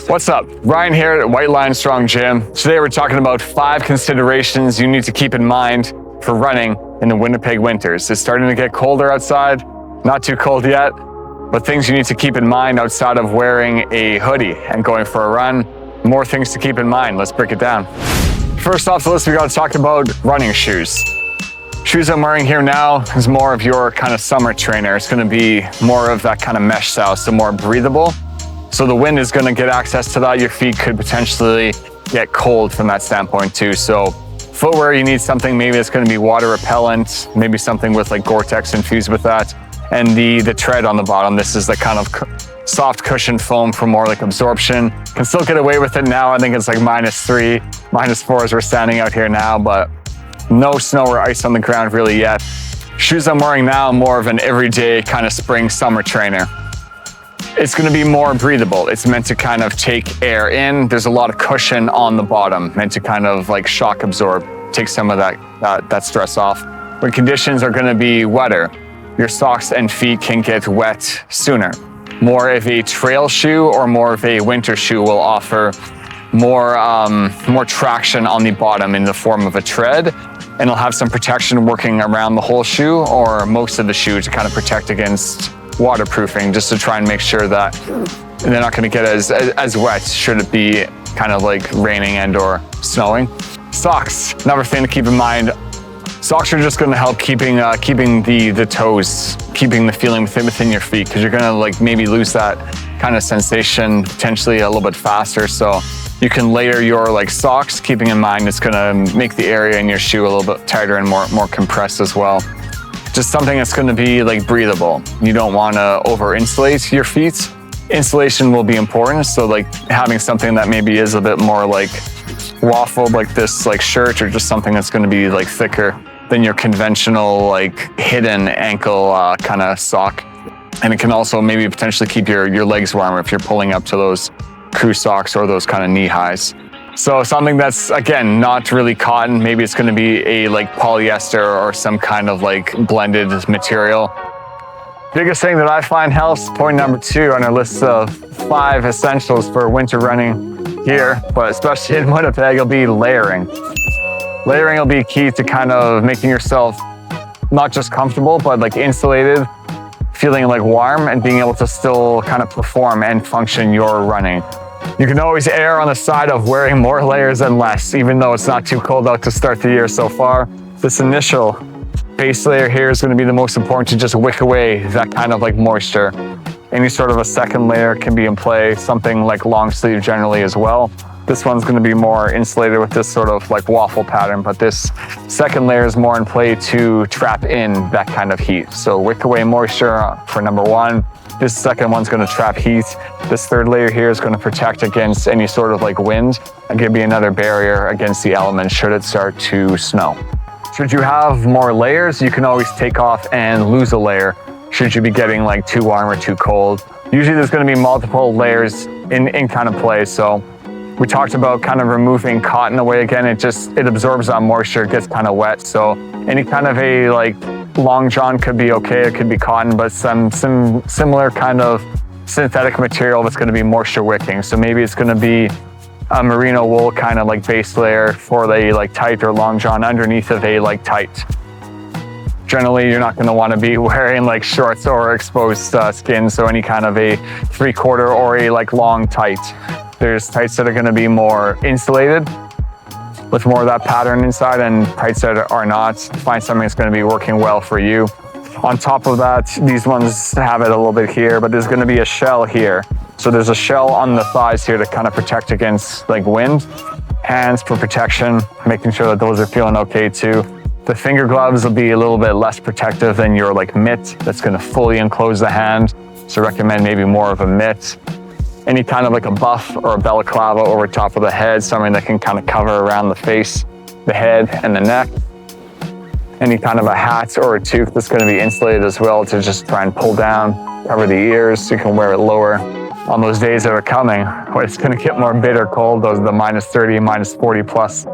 What's up? Ryan here at White Line Strong Gym. Today we're talking about 5 considerations you need to keep in mind for running in the Winnipeg winters. It's starting to get colder outside, not too cold yet, but things you need to keep in mind outside of wearing a hoodie and going for a run. More things to keep in mind. Let's break it down. First off the list, we got to talk about running shoes. Shoes I'm wearing here now is more of your kind of summer trainer. It's going to be more of that kind of mesh style, so more breathable. So the wind is going to get access to that. Your feet could potentially get cold from that standpoint too. So footwear, you need something maybe that's going to be water repellent, maybe something with like Gore-Tex infused with that. And the tread on the bottom, this is the kind of soft cushion foam for more like absorption. Can still get away with it now. I think it's like -3, -4 as we're standing out here now, but no snow or ice on the ground really yet. Shoes I'm wearing now, more of an everyday kind of spring summer trainer. It's going to be more breathable. It's meant to kind of take air in. There's a lot of cushion on the bottom, meant to kind of like shock absorb, take some of that stress off. When conditions are going to be wetter, your socks and feet can get wet sooner. More of a trail shoe or more of a winter shoe will offer more traction on the bottom in the form of a tread, and it'll have some protection working around the whole shoe or most of the shoe to kind of protect against waterproofing, just to try and make sure that they're not going to get as wet should it be kind of like raining and or snowing. Socks, another thing to keep in mind. Socks are just going to help keeping the toes, keeping the feeling within your feet, because you're going to like maybe lose that kind of sensation potentially a little bit faster. So you can layer your like socks, keeping in mind it's going to make the area in your shoe a little bit tighter and more compressed as well. Just something that's going to be like breathable. You don't want to over insulate your feet. Insulation will be important. So like having something that maybe is a bit more like waffled, like this like shirt, or just something that's going to be like thicker than your conventional like hidden ankle kind of sock. And it can also maybe potentially keep your legs warmer if you're pulling up to those crew socks or those kind of knee highs. So something that's, again, not really cotton. Maybe it's going to be a like polyester or some kind of like blended material. Biggest thing that I find helps, point number 2 on our list of 5 essentials for winter running here, but especially in Winnipeg, will be layering. Layering will be key to kind of making yourself not just comfortable, but like insulated, feeling like warm, and being able to still kind of perform and function your running. You can always err on the side of wearing more layers than less, even though it's not too cold out to start the year so far. This initial base layer here is going to be the most important to just wick away that kind of like moisture. Any sort of a second layer can be in play, something like long sleeve generally as well. This one's going to be more insulated with this sort of like waffle pattern, but this second layer is more in play to trap in that kind of heat. So wick away moisture for number 1. This second one's going to trap heat. This third layer here is going to protect against any sort of like wind and give you another barrier against the elements should it start to snow. Should you have more layers, you can always take off and lose a layer should you be getting like too warm or too cold. Usually there's going to be multiple layers in kind of play. So we talked about kind of removing cotton away again. It absorbs that moisture, it gets kind of wet. So any kind of a like long john could be okay, it could be cotton, but some similar kind of synthetic material that's going to be moisture wicking. So maybe it's going to be a merino wool kind of like base layer for the like tight or long john underneath of a like tight. Generally, you're not going to want to be wearing like shorts or exposed skin, so any kind of a 3/4 or a like long tight. There's tights that are going to be more insulated with more of that pattern inside, and tights that are not. Find something that's going to be working well for you. On top of that, these ones have it a little bit here, but there's going to be a shell here. So there's a shell on the thighs here to kind of protect against like wind. Hands for protection, making sure that those are feeling okay too. The finger gloves will be a little bit less protective than your like mitt that's going to fully enclose the hand. So recommend maybe more of a mitt. Any kind of like a buff or a balaclava over top of the head, something that can kind of cover around the face, the head, and the neck. Any kind of a hat or a toque that's going to be insulated as well to just try and pull down, cover the ears so you can wear it lower. On those days that are coming, where it's going to get more bitter cold, those are the -30, -40 plus.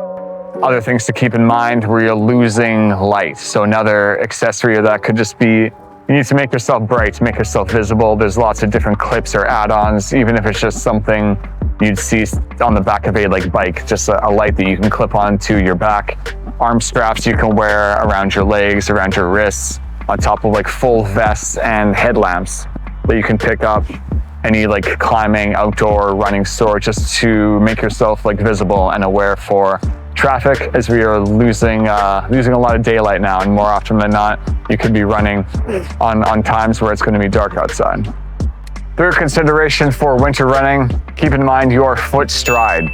Other things to keep in mind where you're losing light. So another accessory of that could just be You need to make yourself bright, make yourself visible. There's lots of different clips or add-ons, even if it's just something you'd see on the back of a bike, just a light that you can clip onto your back. Arm straps you can wear around your legs, around your wrists, on top of full vests and headlamps that you can pick up any climbing, outdoor, running store, just to make yourself visible and aware for traffic, as we are losing a lot of daylight now, and more often than not, you could be running on times where it's going to be dark outside. Third consideration for winter running, keep in mind your foot stride.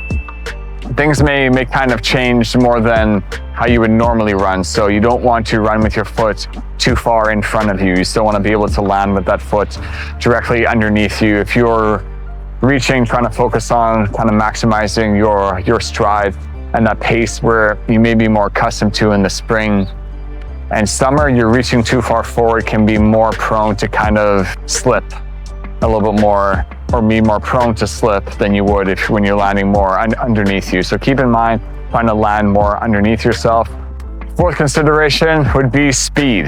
Things may kind of change more than how you would normally run, so you don't want to run with your foot too far in front of you. You still want to be able to land with that foot directly underneath you. If you're reaching, trying to focus on kind of maximizing your stride and that pace where you may be more accustomed to in the spring and summer, you're reaching too far forward, can be more prone to kind of slip a little bit more, or be more prone to slip than you would when you're landing more underneath you. So keep in mind, trying to land more underneath yourself. Fourth consideration would be speed.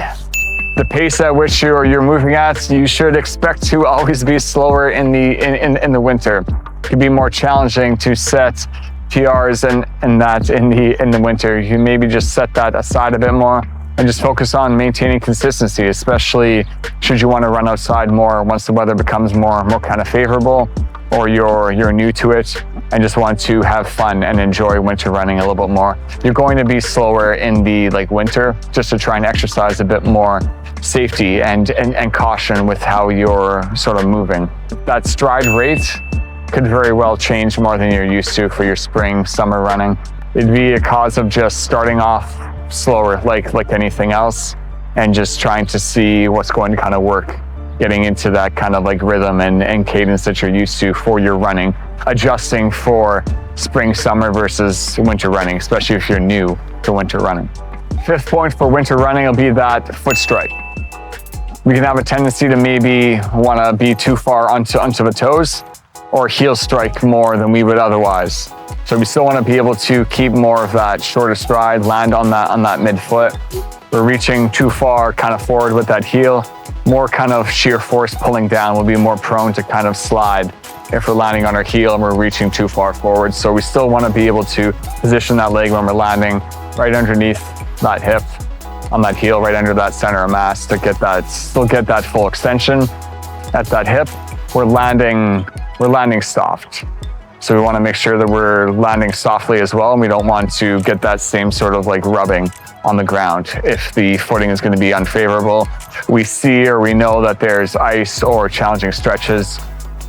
The pace at which you're moving at, you should expect to always be slower in the winter. It can be more challenging to set PRs and that in the winter. You maybe just set that aside a bit more and just focus on maintaining consistency, especially should you want to run outside more once the weather becomes more kind of favorable, or you're new to it and just want to have fun and enjoy winter running a little bit more. You're going to be slower in the winter, just to try and exercise a bit more safety and caution with how you're sort of moving. That stride rate could very well change more than you're used to for your spring, summer running. It'd be a cause of just starting off slower, like anything else, and just trying to see what's going to kind of work, getting into that kind of rhythm and cadence that you're used to for your running, adjusting for spring, summer versus winter running, especially if you're new to winter running. Fifth point for winter running will be that foot strike. We can have a tendency to maybe want to be too far onto the toes, or heel strike more than we would otherwise. So we still want to be able to keep more of that shorter stride, land on that midfoot. We're reaching too far kind of forward with that heel. More kind of sheer force pulling down, will be more prone to kind of slide if we're landing on our heel and we're reaching too far forward. So we still want to be able to position that leg when we're landing right underneath that hip, on that heel, right under that center of mass, to still get that full extension at that hip. We're landing soft. So we want to make sure that we're landing softly as well, and we don't want to get that same sort of rubbing on the ground. If the footing is going to be unfavorable, we see or we know that there's ice or challenging stretches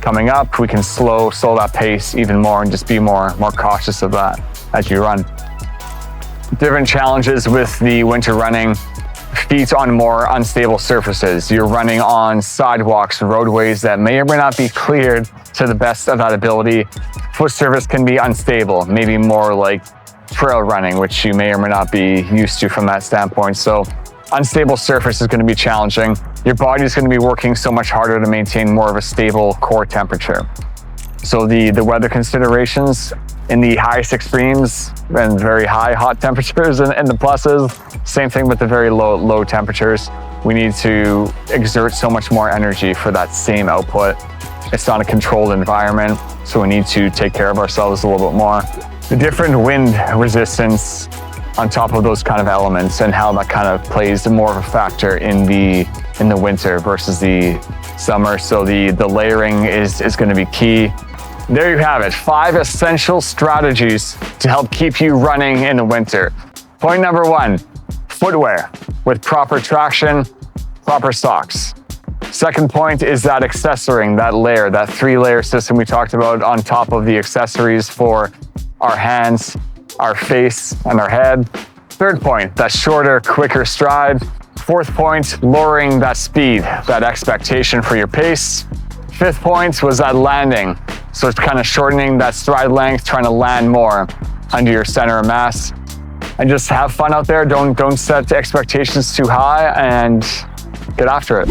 coming up, we can slow that pace even more and just be more cautious of that as you run. Different challenges with the winter running. Feet on more unstable surfaces. You're running on sidewalks, roadways that may or may not be cleared to the best of that ability. Foot surface can be unstable, maybe more like trail running, which you may or may not be used to from that standpoint. So unstable surface is going to be challenging. Your body is going to be working so much harder to maintain more of a stable core temperature. So the weather considerations in the highest extremes and very high hot temperatures and the pluses, same thing with the very low temperatures. We need to exert so much more energy for that same output. It's not a controlled environment, so we need to take care of ourselves a little bit more. The different wind resistance on top of those kind of elements and how that kind of plays more of a factor in the winter versus the summer. So the layering is going to be key. There you have it, 5 essential strategies to help keep you running in the winter. Point number 1, footwear with proper traction, proper socks. Second point is that accessoring, that layer, that 3-layer system we talked about on top of the accessories for our hands, our face, and our head. Third point, that shorter, quicker stride. Fourth point, lowering that speed, that expectation for your pace. Fifth point was that landing. So it's kind of shortening that stride length, trying to land more under your center of mass. And just have fun out there. Don't set expectations too high and get after it.